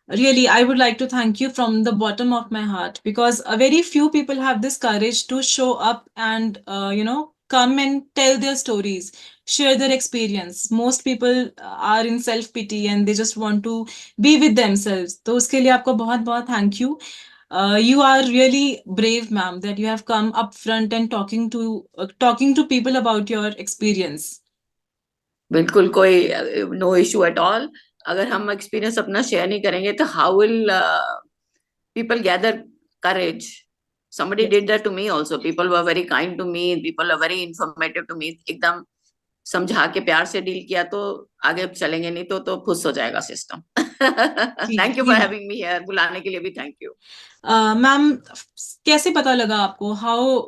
Really, I would like to thank you from the bottom of my heart, because a very few people have this courage to show up and, come and tell their stories, share their experience. Most people are in self pity and they just want to be with themselves. तो उसके लिए आपको बहुत बहुत thank you. You are really brave, ma'am, that you have come up front and talking to people about your experience. बिल्कुल, कोई no issue at all. अगर हम एक्सपीरियंस अपना शेयर नहीं करेंगे तो how will people gather courage? Somebody Yes. did that to me also. People were very kind to me, people are very informative to me. एकदम समझा के प्यार से डील किया तो आगे चलेंगे, नहीं तो फुस हो जाएगा सिस्टम। जी थैंक यू जी for ma'am. Having me here, बुलाने के लिए भी थैंक यू। मैम, कैसे पता लगा आपको? हाउ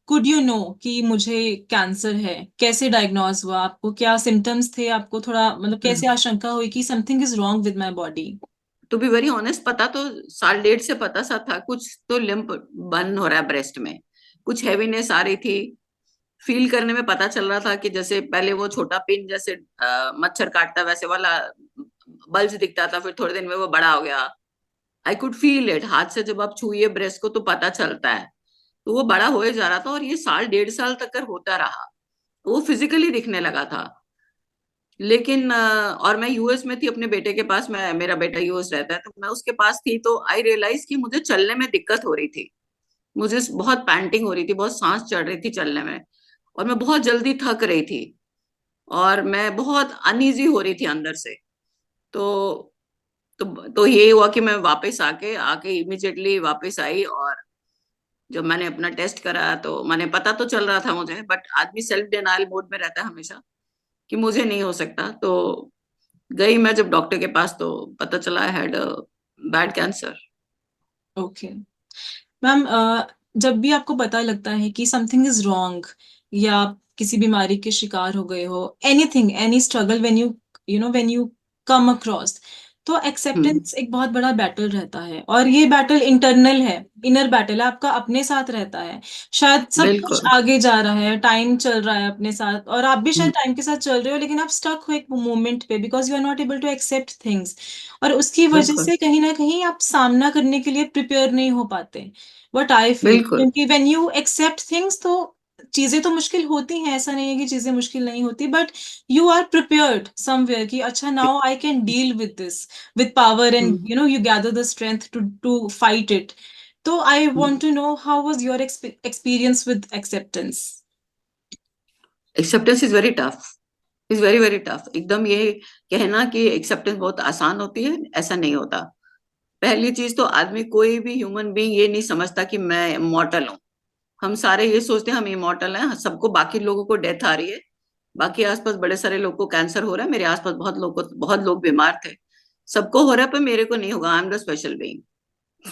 कुड यू नो कि मुझे कैंसर है? कैसे डायग्नोज हुआ? आपको क्या सिम्टम्स थे? आपको थोड़ा मतलब कैसे आशंका हुई कि something is wrong with my body? To be very honest, पता तो साल डेढ़ से पता सा था, कुछ तो लिम्प बर्न हो रहा है ब्रेस्ट में, कुछ हैवीनेस आ रही थी। फील करने में पता चल रहा था कि जैसे पहले वो छोटा पिन जैसे मच्छर काटता वैसे वाला बल्ज दिखता था, फिर थोड़े दिन में वो बड़ा हो गया। आई कुड फील इट, हाथ से जब आप छुइए ब्रेस्ट को तो पता चलता है। तो वो बड़ा होए जा रहा था और ये साल डेढ़ साल तक कर होता रहा। वो फिजिकली दिखने लगा था। लेकिन और मैं यूएस में थी अपने बेटे के पास, मैं मेरा बेटा यूएस रहता है तो मैं उसके पास थी, तो आई रियलाइज कि मुझे चलने में दिक्कत हो रही थी। मुझे बहुत पैंटिंग हो रही थी, बहुत सांस चढ़ रही थी चलने में, और मैं बहुत जल्दी थक रही थी, और मैं बहुत अनईजी हो रही थी अंदर से। तो तो ये हुआ कि मैं वापस आके आके इमिजिएटली वापस आई, और जब मैंने अपना टेस्ट करा तो मैंने पता तो चल रहा था मुझे, बट आदमी सेल्फ डिनायल मोड में रहता है हमेशा कि मुझे नहीं हो सकता। तो गई मैं जब डॉक्टर के पास तो पता चला I had bad cancer. Okay ma'am, जब भी आपको पता लगता है कि समथिंग इज रॉन्ग, या आप किसी बीमारी के शिकार हो गए हो, anything, any struggle, when you come across, तो हम्म। एक्सेप्टेंस एक बहुत बड़ा बैटल रहता है, और ये बैटल इंटरनल है, इनर बैटल है, आपका अपने साथ रहता है। शायद सब कुछ बिल्कुल। आगे जा रहा है, टाइम चल रहा है अपने साथ, और आप भी शायद हम्म, टाइम के साथ चल रहे हो, लेकिन आप स्टक हो एक मोमेंट पे, because you are not able to accept things. और उसकी वजह बिल्कुल। से कहीं ना कहीं आप सामना करने के लिए प्रिपेयर नहीं हो पाते। वट आई फील, बिल्कुल। क्योंकि व्हेन यू एक्सेप्ट थिंग्स, तो चीजें तो मुश्किल होती हैं, ऐसा नहीं है कि चीजें मुश्किल नहीं होती, but you are prepared somewhere कि अच्छा, now I can deal with this with power, and hmm, you gather the strength to fight it. तो I want to know, how was your experience with acceptance? Acceptance is very tough, is very very tough. एकदम ये कहना कि acceptance बहुत आसान होती है, ऐसा नहीं होता। पहली चीज तो आदमी कोई भी ह्यूमन बीइंग ये नहीं समझता कि मैं इमॉर्टल हूँ। हम सारे ये सोचते हैं हम इमॉर्टल हैं, सबको बाकी लोगों को डेथ आ रही है, बाकी आसपास बड़े सारे लोग को कैंसर हो रहा है, मेरे आसपास बहुत लोग बीमार थे, सबको हो रहा है पर मेरे को नहीं होगा, I am the special being.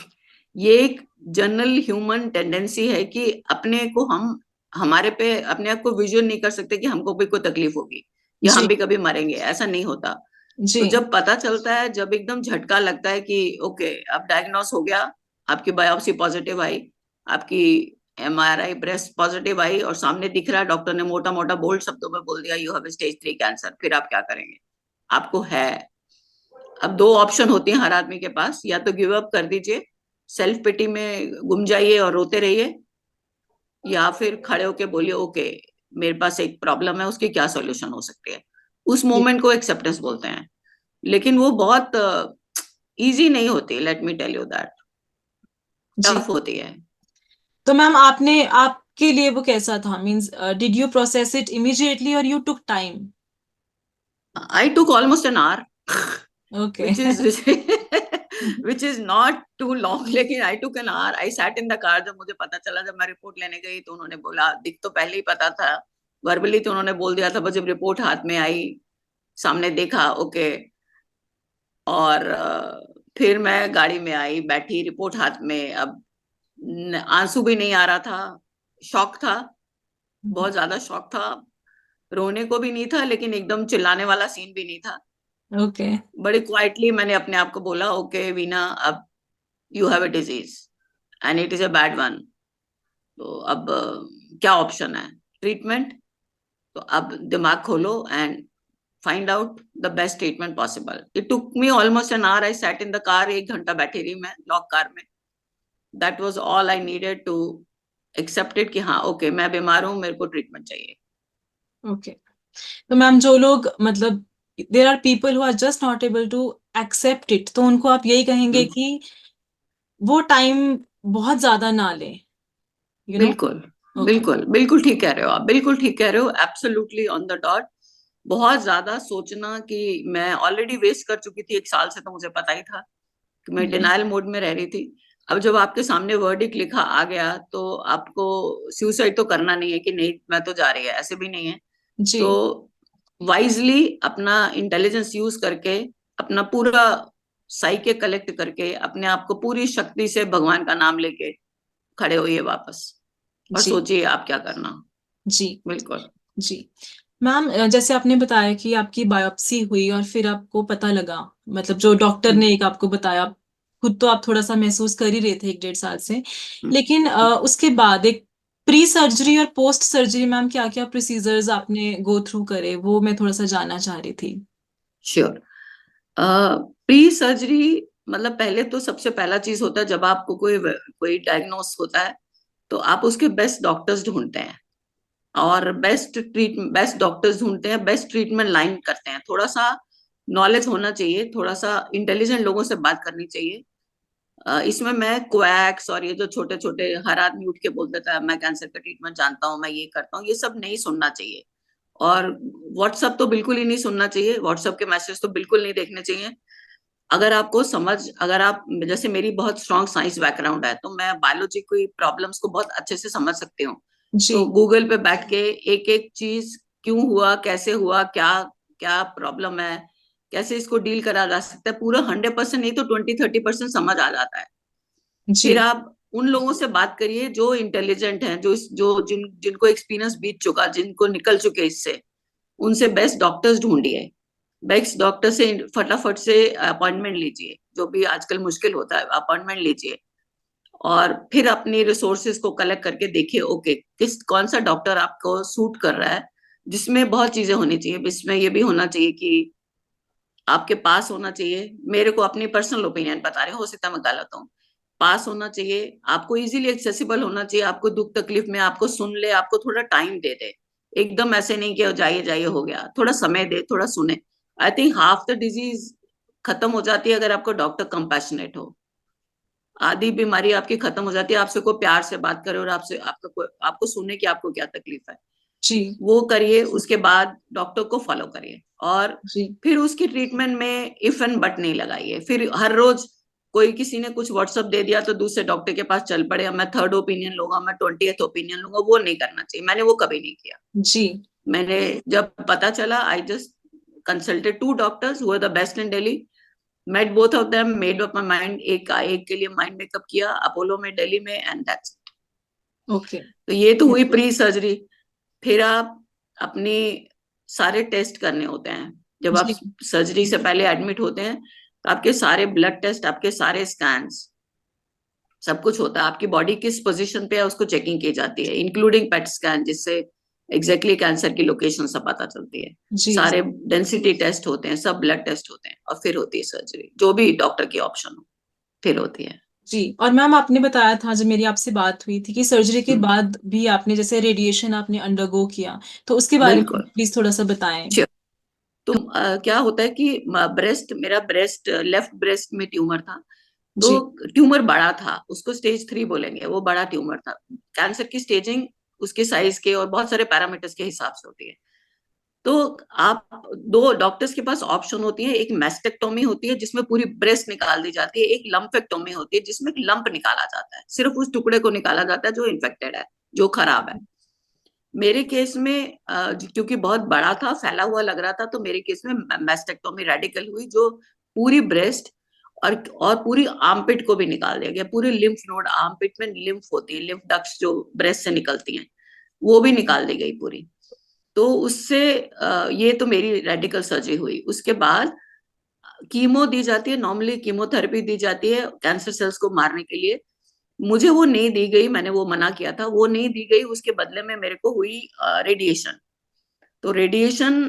ये एक जनरल ह्यूमन टेंडेंसी है कि अपने को हम हमारे पे अपने आप को विजुअल नहीं कर सकते कि हमको भी कोई तकलीफ होगी या हम जी भी कभी मरेंगे, ऐसा नहीं होता। जी तो जब पता चलता है, जब एकदम झटका लगता है कि ओके अब डायग्नोस हो गया, आपकी बायोप्सी पॉजिटिव आई, आपकी एमआरआई ब्रेस्ट पॉजिटिव आई, और सामने दिख रहा है, डॉक्टर ने मोटा मोटा बोल्ड शब्दों में बोल दिया यू हैव स्टेज 3 कैंसर, फिर आप क्या करेंगे? आपको है। अब दो ऑप्शन होते हैं हर आदमी के पास, या तो गिव अप कर दीजिए, सेल्फ पिटी में गुम जाइए और रोते रहिए, या फिर खड़े होके बोलिए ओके मेरे पास एक प्रॉब्लम है, उसकी क्या सॉल्यूशन हो सकती है। उस जी मोमेंट को एक्सेप्टेंस बोलते हैं। लेकिन वो बहुत इजी नहीं होती, let me tell you that, ji. Tough होती है। तो मैम, आपने आपके लिए वो कैसा था? Means, did you process it immediately और you took time? I took almost an hour, okay which is which is not too long, लेकिन I took an hour, I sat in the car. जब मुझे पता चला, जब मैं report लेने गई तो उन्होंने बोला, दिख तो पहले ही पता था, वर्बली तो उन्होंने बोल दिया था, बस जब रिपोर्ट हाथ में आई, सामने देखा ओके, और फिर मैं गाड़ी में आई, बैठी, रिपोर्ट हाथ में। अब आंसू भी नहीं आ रहा था, शॉक था, बहुत ज्यादा शॉक था। रोने को भी नहीं था लेकिन एकदम चिल्लाने वाला सीन भी नहीं था। ओके बड़े क्वाइटली मैंने अपने आप को बोला ओके वीना, अब you have a disease and it is a bad one. तो अब क्या ऑप्शन है? ट्रीटमेंट। तो अब दिमाग खोलो and find out the best treatment possible. It took me almost an hour. I sat in the car, 1 घंटा बैठी रही मैं लॉक कार में. That was all I needed to accept it कि हाँ ओके मैं बीमार हूँ, मेरे को ट्रीटमेंट चाहिए. ओके. तो मैम जो लोग मतलब there are people who are just not able to accept it, तो उनको आप यही कहेंगे कि वो टाइम बहुत ज्यादा ना ले, यू नो? बिल्कुल ओके. बिल्कुल बिल्कुल ठीक कह रहे हो आप, बिल्कुल ठीक कह रहे हो, एब्सोल्युटली ऑन द डॉट. बहुत ज्यादा सोचना कि मैं ऑलरेडी वेस्ट कर चुकी थी 1 साल से, तो मुझे पता ही था कि मैं डिनायल मोड में रह रही थी. अब जब आपके सामने वर्डिक लिखा आ गया तो आपको सुसाइड तो करना नहीं है कि नहीं मैं तो जा रही है, ऐसे भी नहीं है. जी. तो वाइजली अपना इंटेलिजेंस यूज करके, अपना पूरा साइके कलेक्ट करके, अपने आप को पूरी शक्ति से भगवान का नाम लेके खड़े होइए वापस और जी. सोचिए आप क्या करना. जी. बिल्कुल. जी. मैम जैसे आपने बताया कि आपकी बायोप्सी हुई और फिर आपको पता लगा, मतलब जो डॉक्टर ने हम्म, एक आपको बताया, खुद तो आप थोड़ा सा महसूस कर ही रहे थे 1 1.5 साल से, हम्म, लेकिन उसके बाद एक प्री सर्जरी और पोस्ट सर्जरी मैम क्या क्या प्रोसीजर्स आपने गो थ्रू करे, वो मैं थोड़ा सा जानना चाह रही थी. श्योर. प्री सर्जरी मतलब पहले तो सबसे पहला चीज होता है जब आपको कोई कोई डायग्नोस होता है तो आप उसके बेस्ट डॉक्टर्स ढूंढते हैं और बेस्ट डॉक्टर्स ढूंढते हैं, बेस्ट ट्रीटमेंट लाइन करते हैं. थोड़ा सा नॉलेज होना चाहिए, थोड़ा सा इंटेलिजेंट लोगों से बात करनी चाहिए. इसमें मैं क्वैक्स और ये जो छोटे छोटे हर आदमी उठ के बोल देता है मैं कैंसर का ट्रीटमेंट जानता हूँ, मैं ये करता हूँ, ये सब नहीं सुनना चाहिए. और व्हाट्सअप तो बिल्कुल ही नहीं सुनना चाहिए, व्हाट्सअप के मैसेज तो बिल्कुल नहीं देखने चाहिए. अगर आप जैसे मेरी बहुत स्ट्रांग साइंस बैकग्राउंड है तो मैं बायोलॉजी की प्रॉब्लम्स को बहुत अच्छे से समझ सकती हूँ. जी. तो गूगल पे बैठ के एक एक चीज क्यों हुआ, कैसे हुआ, क्या क्या प्रॉब्लम है, कैसे इसको डील करा जा सकता है, पूरा 100% नहीं तो 20-30% समझ आ जाता है. फिर जी. आप उन लोगों से बात करिए जो इंटेलिजेंट हैं, जिनको एक्सपीरियंस बीत चुका, जिनको निकल चुके इससे, उनसे बेस्ट डॉक्टर्स ढूंढिए. बेस्ट डॉक्टर से फटाफट से अपॉइंटमेंट लीजिए, जो भी आजकल मुश्किल होता है, अपॉइंटमेंट लीजिए. और फिर अपनी रिसोर्सेज को कलेक्ट करके देखिए ओके कौन सा डॉक्टर आपको सूट कर रहा है. जिसमें बहुत चीजें होनी चाहिए, इसमें ये भी होना चाहिए कि आपके पास होना चाहिए. मेरे को अपनी पर्सनल ओपिनियन बता रहे हो सकता है मैं गलत हूँ. पास होना चाहिए, आपको इजीली एक्सेसिबल होना चाहिए, आपको दुख तकलीफ में आपको सुन ले, आपको थोड़ा टाइम दे दे. एकदम ऐसे नहीं कि जाइए जाइए हो गया, थोड़ा समय दे, थोड़ा सुने. I think half the disease खत्म हो जाती है अगर आपको डॉक्टर कंपैशनेट हो. आधी बीमारी आपकी खत्म हो जाती है आपसे कोई प्यार से बात करे और आपको सुने कि आपको क्या तकलीफ है. जी. वो करिए, उसके बाद डॉक्टर को फॉलो करिए. और जी. फिर उसकी ट्रीटमेंट में इफ एंड बट नहीं लगाइए. फिर हर रोज कोई किसी ने कुछ व्हाट्सअप दे दिया तो दूसरे डॉक्टर के पास चल पड़े, मैं थर्ड ओपिनियन लूंगा, मैं 20th ओपिनियन लूंगा, वो नहीं करना चाहिए. मैंने वो कभी नहीं किया. जी. मैंने जब पता चला I just consulted 2 doctors who are the best in Delhi, met both of them, made up my mind. एक के लिए माइंड मेकअप किया अपोलो में दिल्ली में, एंड दैट्स. ओके. तो ये तो हुई प्री सर्जरी. फिर आप अपनी सारे टेस्ट करने होते हैं. जब आप जी. सर्जरी से पहले एडमिट होते हैं तो आपके सारे ब्लड टेस्ट, आपके सारे स्कैन्स, सब कुछ होता है. आपकी बॉडी किस पोजीशन पे है उसको चेकिंग की जाती है, इंक्लूडिंग पेट स्कैन, जिससे एग्जैक्टली कैंसर की लोकेशन सब पता चलती है. जी. सारे डेंसिटी टेस्ट होते हैं, सब ब्लड टेस्ट होते हैं, और फिर होती है सर्जरी, जो भी डॉक्टर की ऑप्शन हो फिर होती है. जी. और मैम आपने बताया था जब मेरी आपसे बात हुई थी कि सर्जरी के हम्म, बाद भी आपने जैसे रेडिएशन आपने अंडरगो किया, तो उसके बारे में बिल्कुल. प्लीज थोड़ा सा बताएं. तो क्या होता है कि मेरा ब्रेस्ट, लेफ्ट ब्रेस्ट में ट्यूमर था. तो जी. ट्यूमर बड़ा था, उसको स्टेज 3 बोलेंगे, वो बड़ा ट्यूमर था. कैंसर की स्टेजिंग उसके साइज के और बहुत सारे पैरामीटर्स के हिसाब से होती है. तो आप दो डॉक्टर्स के पास ऑप्शन होती है. एक मैस्टेक्टोमी होती है जिसमें पूरी ब्रेस्ट निकाल दी जाती है, एक लंपेक्टोमी होती है जिसमें एक लंप निकाला जाता है, सिर्फ उस टुकड़े को निकाला जाता है जो इन्फेक्टेड है, जो खराब है. मेरे केस में क्योंकि बहुत बड़ा था, फैला हुआ लग रहा था, तो मेरे केस में मैस्टेक्टोमी रेडिकल हुई, जो पूरी ब्रेस्ट और पूरी आर्मपिट को भी निकाल दिया गया. पूरी लिम्फ नोड, आर्मपिट में लिम्फ होती है, लिम्फ डक्ट्स जो ब्रेस्ट से निकलती हैं, वो भी निकाल दी गई पूरी. तो उससे ये तो मेरी रेडिकल सर्जरी हुई. उसके बाद कीमो दी जाती है, नॉर्मली कीमोथेरेपी दी जाती है कैंसर सेल्स को मारने के लिए. मुझे वो नहीं दी गई, मैंने वो मना किया था, वो नहीं दी गई. उसके बदले में मेरे को हुई रेडिएशन. तो रेडिएशन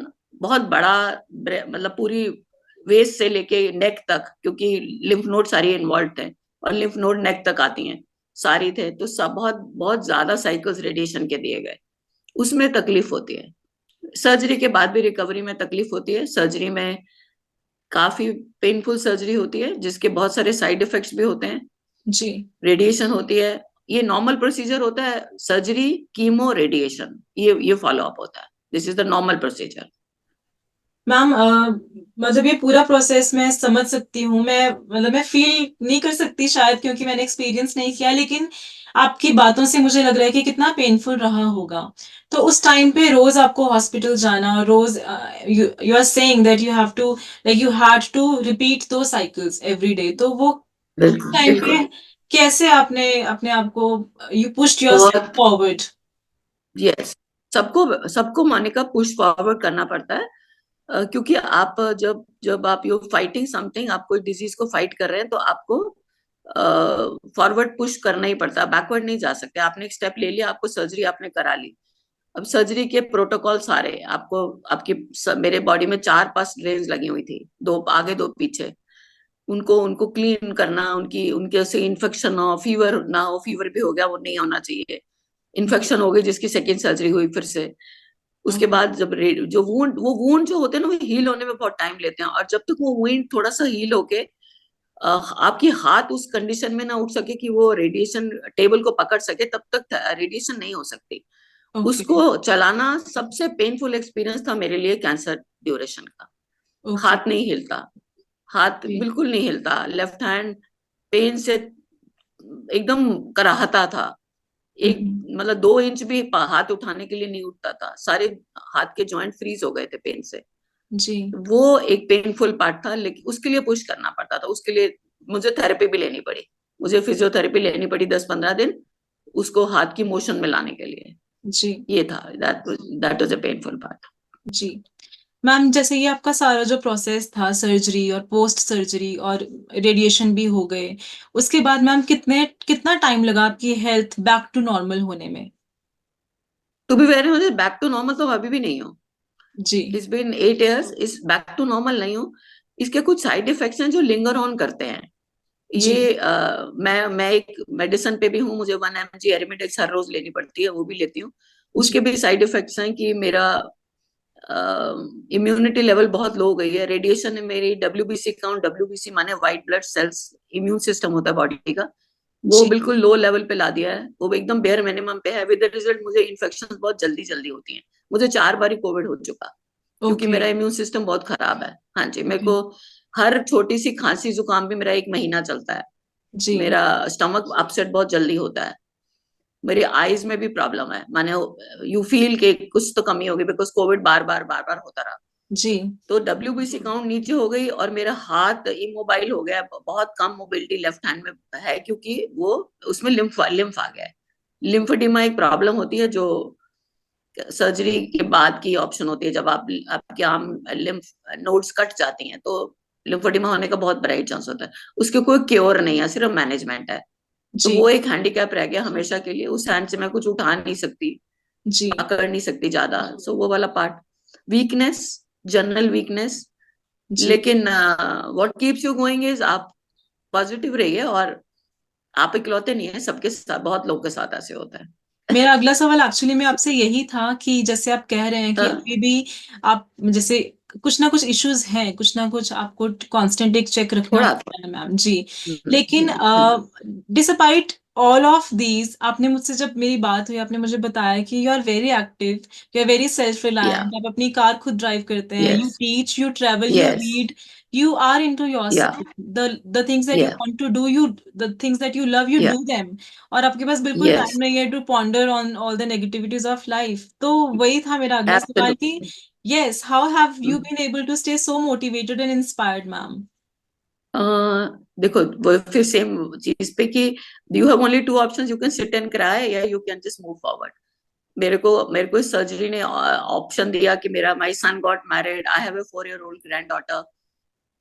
बहुत बड़ा मतलब पूरी वेस्ट से लेके नेक तक, क्योंकि लिम्फ नोड सारी इन्वॉल्व थे और लिम्फ नोड नेक तक आती हैं, सारी थे, तो सब बहुत बहुत ज्यादा साइकिल्स रेडिएशन के दिए गए। उसमें तकलीफ होती है। सर्जरी के बाद भी रिकवरी में तकलीफ होती है। सर्जरी में काफी पेनफुल सर्जरी होती है जिसके बहुत सारे साइड इफेक्ट्स भी होते हैं। जी रेडिएशन होती है। ये नॉर्मल प्रोसीजर होता है, सर्जरी, कीमो, रेडिएशन, ये फॉलो अप होता है। This is the normal procedure. Ma'am, मतलब ये पूरा प्रोसेस मैं समझ सकती हूँ। मैं फील नहीं कर सकती शायद, क्योंकि मैंने एक्सपीरियंस नहीं किया, लेकिन आपकी बातों से मुझे लग रहा है कि कितना पेनफुल रहा होगा। तो उस टाइम पे रोज आपको हॉस्पिटल जाना, और रोज you are saying that you have to, like you had to repeat दो साइकिल्स एवरी डे, तो वो बिल्कुल टाइम पे बिल्कुल। कैसे आपने अपने आप को, यू पुश्ड योरसेल्फ बहुत, फॉरवर्ड? यस, सबको सबको मोनिका पुश फॉरवर्ड करना पड़ता है। क्योंकि आप जब जब आप यू फाइटिंग समथिंग, आप कोई डिजीज को फाइट कर रहे हैं, तो आपको फॉरवर्ड पुश करना ही पड़ता है, बैकवर्ड नहीं जा सकते। आपने एक स्टेप ले लिया, आपको सर्जरी आपने करा ली। अब सर्जरी के प्रोटोकॉल सारे आपको, आपकी मेरे बॉडी में 4-5 ड्रेन्स लगी हुई थी, दो आगे दो पीछे। उनको उनको क्लीन करना, उनकी उनके से इन्फेक्शन ना हो, फीवर ना हो, फीवर भी हो गया वो नहीं होना चाहिए। इन्फेक्शन हो गई जिसकी सेकेंड सर्जरी हुई फिर से। उसके बाद जब जो वूंड, वो वूंड जो होते हैं ना, वो हील होने में बहुत टाइम लेते हैं, और जब तक वो वूंड थोड़ा सा हील होके आपकी हाथ उस कंडीशन में ना उठ सके कि वो रेडिएशन टेबल को पकड़ सके, तब तक रेडिएशन नहीं हो सकती। ओके उसको चलाना सबसे पेनफुल एक्सपीरियंस था मेरे लिए कैंसर ड्यूरेशन का। ओके। हाथ नहीं हिलता, हाथ बिल्कुल नहीं हिलता, लेफ्ट हैंड पेन से एकदम कराहता था। एक मतलब 2 इंच भी हाथ उठाने के लिए नहीं उठता था, सारे हाथ के जॉइंट फ्रीज हो गए थे पेन से। जी वो एक पेनफुल पार्ट था, लेकिन उसके लिए पुश करना पड़ता था। उसके लिए मुझे थेरेपी भी लेनी पड़ी, मुझे फिजियोथेरेपी लेनी पड़ी 10-15 दिन, उसको हाथ की मोशन में लाने के लिए। जी ये था, that was a painful part. जी। मैम, जैसे ये आपका सारा जो प्रोसेस था, सर्जरी और पोस्ट सर्जरी और रेडिएशन भी हो गए, उसके बाद मैम कितना टाइम लगा आपकी हेल्थ बैक टू नॉर्मल होने में? To be very honest, back to normal तो अभी भी नहीं हो। जी it's been 8 years, is back to normal नहीं हो। इसके कुछ साइड इफेक्ट्स हैं जो लिंगर ऑन करते हैं। जी ये मैं एक मेडिसिन पे भी हूँ, मुझे 1 mg एरिमेडेक्स हर रोज लेनी पड़ती है, वो भी लेती हूँ। जी उसके भी साइड इफेक्ट्स हैं कि मेरा इम्यूनिटी लेवल बहुत लो हो गई है। रेडिएशन ने मेरी डब्ल्यूबीसी काउंट, डब्ल्यूबीसी माने white blood cells, immune system होता है बॉडी का, वो जी। बिल्कुल लो लेवल पे ला दिया है। वो एकदम बेयर मिनिमम पे है। विद द रिजल्ट मुझे इन्फेक्शन बहुत जल्दी जल्दी होती हैं। मुझे 4 बार कोविड हो चुका, क्योंकि ओके। मेरा इम्यून सिस्टम बहुत खराब है। हाँ जी, मेरे ओके। को हर छोटी सी खांसी जुकाम भी मेरा 1 महीना चलता है। जी मेरा स्टमक अपसेट बहुत जल्दी होता है। मेरी आईज में भी प्रॉब्लम है, माने यू फील के कुछ तो कमी होगी, बिकॉज कोविड बार बार होता रहा। जी तो डब्ल्यूबीसी काउंट नीचे हो गई और मेरा हाथ इमोबाइल हो गया, बहुत कम मोबिलिटी लेफ्ट हैंड में है, क्योंकि वो उसमें लिम्फ लिम्फ आ गया है। लिम्फेडिमा एक प्रॉब्लम होती है जो सर्जरी के बाद की ऑप्शन होती है। जब आप आपके आम लिम्फ नोड्स कट जाती हैं, तो लिम्फोडिमा होने का बहुत बड़ा चांस होता है। उसके कोई क्योर नहीं है, सिर्फ मैनेजमेंट है। तो जी वो एक हैंडीकैप रह गया हमेशा के लिए। उस हैंड से मैं कुछ उठा नहीं सकती, जी पकड़ नहीं सकती ज्यादा। सो वो वाला पार्ट, वीकनेस, जनरल वीकनेस। जी। लेकिन what keeps you going is आप पॉजिटिव रहिए। और आप इकलौते नहीं है, सबके साथ, बहुत लोगों के साथ ऐसे होता है। मेरा अगला सवाल एक्चुअली में आपसे यही था कि जैसे आप कह रहे हैं कि हाँ, अभी भी आप जैसे कुछ ना कुछ इश्यूज हैं, कुछ ना कुछ आपको कांस्टेंट एक चेक रखना थोड़ा होता है मैम जी। हम्म, लेकिन डिस्पाइट ऑल ऑफ दीज, आपने मुझसे जब मेरी बात हुई, आपने मुझे बताया कि you are very active, you are very self या, रिलायंट, आप अपनी कार खुद ड्राइव करते हैं, you yes, teach, you travel, you yes, read, you are into या, yourself, the things that you या, want to do, you, the things that you love, you या, do them, और आपके पास बिल्कुल यस, टाइम नहीं है to ponder on all the negativities of life. तो वही था मेरा अगला सवाल कि absolutely. Yes, how have you been able to stay so motivated and inspired ma'am? देखो, वो फिर सेम चीज पे कि you have only 2 options, you can sit and cry या you can just move forward. मेरे को सर्जरी ने ऑप्शन दिया कि मेरा my son got married, I have a 4 year old grand daughter.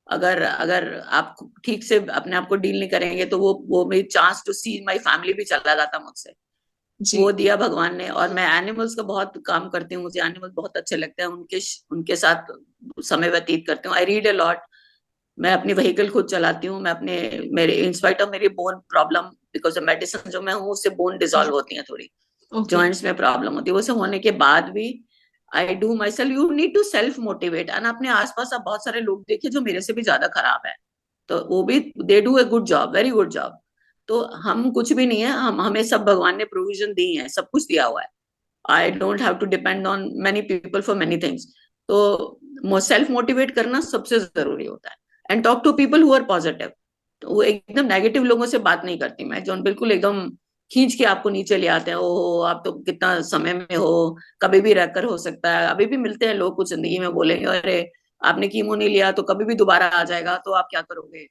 अगर अगर आप ठीक से अपने आप को डील नहीं करेंगे, तो वो मेरी chance to see my family भी चला जाता मुझसे। जी। वो दिया भगवान ने। और मैं एनिमल्स का बहुत काम करती हूँ, मुझे एनिमल बहुत अच्छे लगते हैं, उनके उनके साथ समय व्यतीत करती हूँ। I read a lot. मैं अपनी व्हीकल खुद चलाती हूँ। मैं अपने मेरे इंस्पाइट ऑफ मेरी बोन प्रॉब्लम, बिकॉज मेडिसिन जो मैं हूँ उससे बोन डिसॉल्व होती है थोड़ी, ओके। जॉइंट्स में प्रॉब्लम होती है, वो सब होने के बाद भी I do myself. You need to self motivate. And अपने आसपास आप बहुत सारे लोग देखिए जो मेरे से भी ज्यादा खराब है, तो वो भी they do a good job, very good job. तो हम कुछ भी नहीं है, हम हमें सब भगवान ने प्रोविजन दी है, सब कुछ दिया हुआ है। I don't have to depend on many people for many things. तो सेल्फ मोटिवेट करना सबसे जरूरी होता है। And talk to people who are positive. तो वो एकदम नेगेटिव लोगों से बात नहीं करती मैं, जो बिल्कुल एकदम खींच के आपको नीचे ले आते हैं। ओ आप तो कितना समय में हो, कभी भी रहकर हो सकता है। अभी भी मिलते हैं लोग कुछ जिंदगी में, बोलेंगे अरे आपने कीमो नहीं लिया तो कभी भी दोबारा आ जाएगा, तो आप क्या करोगे।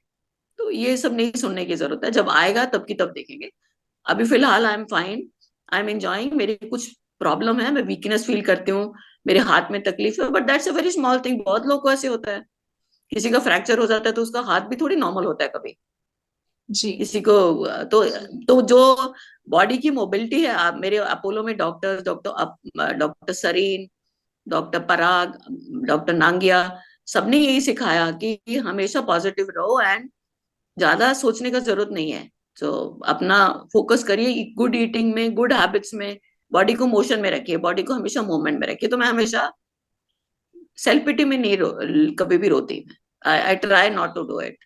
तो ये सब नहीं सुनने की जरूरत है, जब आएगा तब की तब देखेंगे। अभी फिलहाल I am fine, I am enjoying. मेरी कुछ प्रॉब्लम है, मैं वीकनेस फील करती हूँ, मेरे हाथ में तकलीफ है, but that's a very small thing. बहुत लोग को ऐसे होता है, किसी का फ्रैक्चर हो जाता है तो उसका हाथ भी थोड़ी नॉर्मल होता है कभी, जी। किसी को। तो जो बॉडी की मोबिलिटी है, आप मेरे अपोलो में डॉक्टर्स, डॉक्टर सरीन, डॉक्टर पराग, डॉक्टर नांगिया, सबने यही सिखाया कि हमेशा पॉजिटिव रहो एंड ज्यादा सोचने का जरूरत नहीं है। तो अपना फोकस करिए गुड ईटिंग में, गुड हैबिट्स में, बॉडी को मोशन में रखिए, बॉडी को हमेशा मूवमेंट में रखिए। तो मैं हमेशा सेल्फ पिटी में नहीं कभी भी रोती। I try not to do it.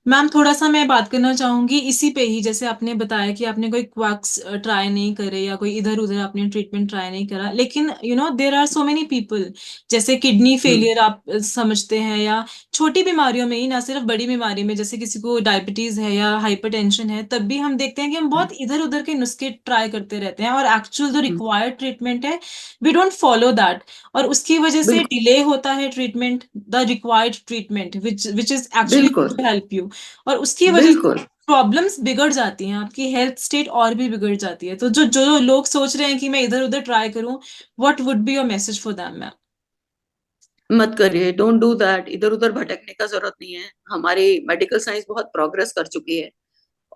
Ma'am थोड़ा सा मैं बात करना चाहूंगी इसी पे ही, जैसे आपने बताया कि आपने कोई क्वैक्स ट्राई नहीं करे या कोई इधर उधर आपने ट्रीटमेंट ट्राई नहीं करा, लेकिन there are so many people, जैसे किडनी हम्म। फेलियर आप समझते हैं, या छोटी बीमारियों में ही, ना सिर्फ बड़ी बीमारी में, जैसे किसी को डायबिटीज है या हाइपरटेंशन है, तब भी हम देखते हैं कि हम बहुत इधर उधर के नुस्खे ट्राई करते रहते हैं, और एक्चुअल जो हम्म, रिक्वायर्ड ट्रीटमेंट है वी डोंट फॉलो दैट, और उसकी वजह से बिल्कुल। डिले होता है treatment, the required treatment which is actually बिल्कुल। टू हेल्प यू, और उसकी वजह से बिल्कुल। प्रॉब्लम्स बिगड़ जाती हैं, आपकी हेल्थ स्टेट और भी बिगड़ जाती है। तो जो जो लोग सोच रहे हैं कि मैं इधर उधर ट्राई करूं, what would be your message for them ma'am? मत करिए, डोंट डू दैट। इधर उधर भटकने का जरूरत नहीं है। हमारी मेडिकल साइंस बहुत प्रोग्रेस कर चुकी है।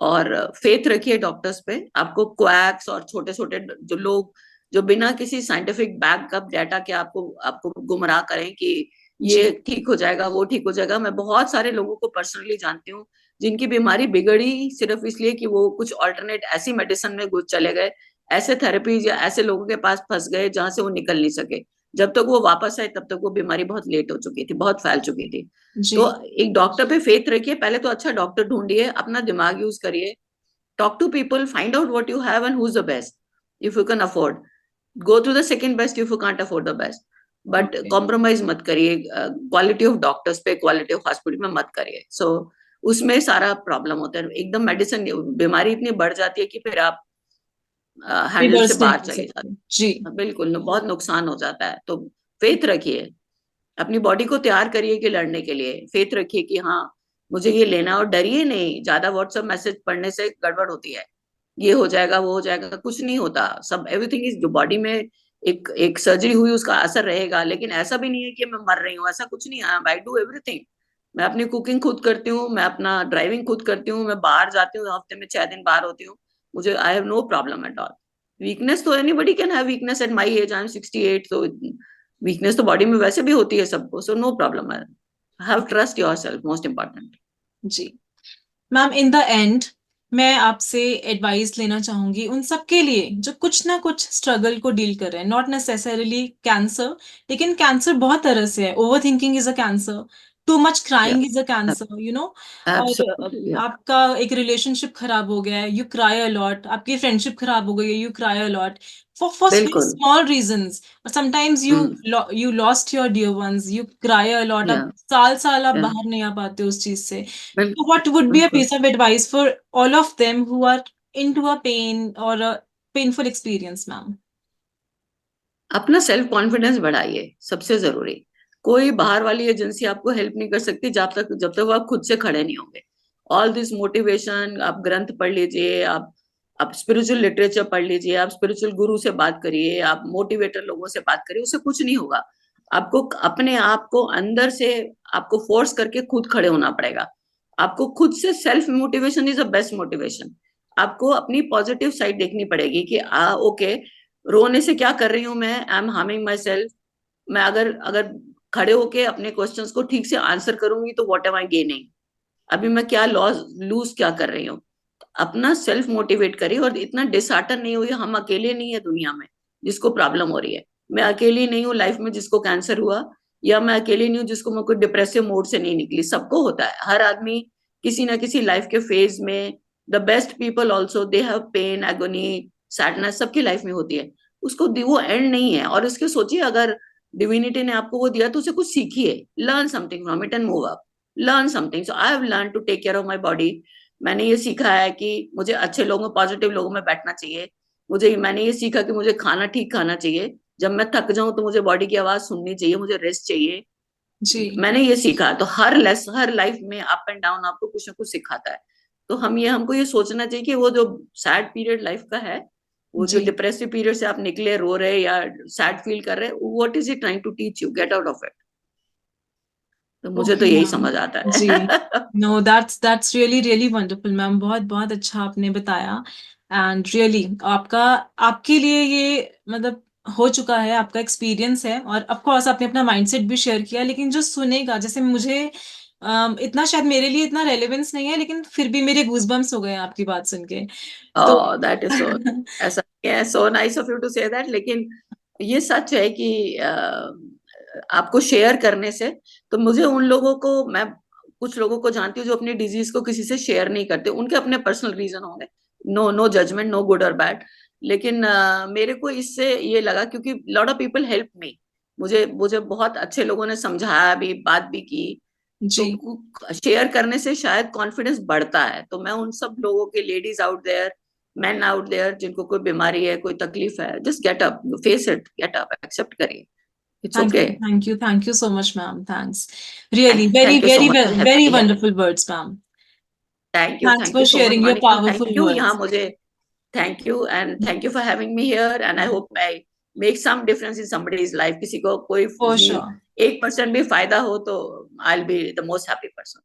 और फेथ रखिए डॉक्टर्स पे। आपको क्वैक्स और छोटे छोटे जो लोग जो बिना किसी साइंटिफिक बैकअप डाटा के आपको आपको गुमराह करें कि जी। ये ठीक हो जाएगा, वो ठीक हो जाएगा। मैं बहुत सारे लोगों को पर्सनली जानती हूँ जिनकी बीमारी बिगड़ी सिर्फ इसलिए कि वो कुछ ऑल्टरनेट ऐसी मेडिसिन में घुस चले गए, ऐसे थेरेपीज या ऐसे लोगों के पास फंस गए जहां से वो निकल नहीं सके। जब तक वो वापस आए तब तक वो बीमारी बहुत लेट हो चुकी थी, बहुत फैल चुकी थी। जी। तो एक डॉक्टर पे फेथ रखिए। पहले तो अच्छा डॉक्टर ढूंढिए, अपना दिमाग यूज करिए, talk to people, find out what you have and who's the best if you can afford. Go to the second best if you can't afford the best. But okay. Compromise मत करिए quality of doctors पे, quality of hospital में मत करिए। सो उसमें सारा problem होता है एकदम। मेडिसिन बीमारी इतनी बढ़ जाती है कि फिर आप हैंडल से रिवर्स नहीं बाहर कर चले सकते। जी। जाते हैं। बिल्कुल बहुत नुकसान हो जाता है। तो फेथ रखिए, अपनी बॉडी को तैयार करिए कि लड़ने के लिए। फेथ रखिए कि हाँ मुझे ये लेना है। और डरिए नहीं, ज्यादा व्हाट्सएप मैसेज पढ़ने से गड़बड़ होती है। ये हो जाएगा, वो हो जाएगा, कुछ नहीं होता। सब एवरीथिंग इज, जो बॉडी में एक एक सर्जरी हुई उसका असर रहेगा, लेकिन ऐसा भी नहीं है कि मैं मर रही हूँ, ऐसा कुछ नहीं है। I do everything. मैं अपनी कुकिंग खुद करती हूँ, मैं अपना ड्राइविंग खुद करती हूँ, मैं बाहर जाती हूँ, हफ्ते में 6 दिन बाहर होती हूँ। मुझे I have no problem at all. Weakness तो anybody can have weakness at my age, I am 68। तो वीकनेस तो बॉडी में वैसे भी होती है सबको, सो नो प्रॉब्लम है। Have trust yourself, most important. जी। मैम इन द एंड मैं आपसे एडवाइस लेना चाहूंगी उन सब के लिए जो कुछ ना कुछ स्ट्रगल को डील कर रहे हैं, नॉट नेसेसरीली कैंसर, लेकिन कैंसर बहुत तरह से है। Over thinking is a cancer, too much या क्राइंग इज अ कैंसर, और एब्सोल्युटली या आपका एक रिलेशनशिप खराब हो गया है, यू क्राई अ लॉट, आपकी फ्रेंडशिप खराब हो गई है, you cry a lot for very बिल्कुल। स्मॉल रीजंस, और sometimes hmm. You lost your dear ones, you cry a lot, या अब साल साल आप या बाहर नहीं आ पाते उस चीज से। So बिल्कुल। what would be a बिल्कुल। piece of advice for all of them who are into a pain or a painful experience, ma'am? अपना सेल्फ कॉन्फिडेंस बढ़ाइए, सबसे जरूरी। कोई बाहर वाली एजेंसी आपको हेल्प नहीं कर सकती जब तक वो आप खुद से खड़े नहीं होंगे। ऑल दिस मोटिवेशन, आप ग्रंथ पढ़ लीजिए, आप स्पिरिचुअल लिटरेचर पढ़ लीजिए, आप स्पिरिचुअल गुरु से बात करिए, आप मोटिवेटर लोगों से बात करिए, उससे कुछ नहीं होगा। आपको अपने आप को अंदर से आपको फोर्स करके खुद खड़े होना पड़ेगा। आपको खुद से self motivation is the best motivation. आपको अपनी पॉजिटिव साइड देखनी पड़ेगी कि ओके, रोने से क्या कर रही हूँ मैं, I am harming my self. मैं अगर अगर खड़े होके अपने क्वेश्चंस को ठीक से आंसर करूंगी तो व्हाट एम आई गेनिंग, अभी मैं क्या लॉस लूज क्या कर रही हूँ। अपना सेल्फ मोटिवेट करिए और इतना डिसहार्टन नहीं हुई। हम अकेले नहीं है दुनिया में जिसको प्रॉब्लम हो रही है। मैं अकेली नहीं हूँ लाइफ में जिसको कैंसर हुआ, या मैं अकेली नहीं हूँ जिसको मैं कोई डिप्रेसिव मोड से नहीं निकली। सबको होता है, हर आदमी किसी ना किसी लाइफ के फेज में। The best people also they have pain, agony, sadness, सबकी लाइफ में होती है। उसको वो एंड नहीं है। और उसके सोचिए, अगर डिविनिटी ने आपको वो दिया तो उसे कुछ सीखिए, learn something from it and move up, learn something. So I have learn to take care of my body. मैंने ये सीखा है कि मुझे अच्छे लोगों, पॉजिटिव लोगों में बैठना चाहिए। मैंने ये सीखा कि मुझे खाना ठीक खाना चाहिए। जब मैं थक जाऊं तो मुझे बॉडी की आवाज सुननी चाहिए, मुझे रेस्ट चाहिए। जी। मैंने ये सीखा। तो हर लाइफ में अप एंड डाउन आपको कुछ ना कुछ सिखाता है। तो हमको ये सोचना चाहिए कि वो जो सैड पीरियड लाइफ का है, वो जो जी। डिप्रेसिव पीरियड से आप निकले, रो रहे या सैड फील कर रहे, what is it trying to teach you, get out of it. तो मुझे तो ओके यही मैम। समझ आता जी। है। No, that's really really wonderful ma'am, बहुत बहुत अच्छा आपने बताया। एंड रियली आपका, आपके लिए ये मतलब हो चुका है, आपका एक्सपीरियंस है, और ऑफ कोर्स आपने अपना माइंडसेट भी शेयर किया, लेकिन जो सुनेगा, जैसे मुझे इतना शायद मेरे लिए इतना रेलेवेंस नहीं है, लेकिन फिर भी मेरे गूजबम्स हो गए हैं आपकी बात सुन के। तो ओह दैट इज सो, ऐसा so nice of you to say that. लेकिन ये सच है कि आपको शेयर करने से, तो मुझे उन लोगों को, मैं कुछ लोगों को जानती हूँ जो अपनी डिजीज को किसी से शेयर नहीं करते, उनके अपने पर्सनल रीजन होंगे। No no judgement, no good और बैड। लेकिन मेरे को इससे ये लगा क्योंकि lot of people help me. मुझे मुझे बहुत अच्छे लोगों ने समझाया भी, बात भी की। जी। तो शेयर करने से शायद कॉन्फिडेंस बढ़ता है। तो मैं उन सब लोगों के, ladies out there, man out there, जिनको कोई बीमारी है, कोई तकलीफ है, just get up, face it, get up, accept करिए, it's thank okay. You, thank you so much ma'am, thanks. Really very thank you so very much for very having. Wonderful words ma'am. Thank thanks you for so much sharing your Monica, thank powerful you यहाँ words. मुझे, thank you and thank you for having me here. And I hope I make some difference in somebody's life. किसी को कोई for भी sure. 1% भी फायदा हो तो I will be the most happy person.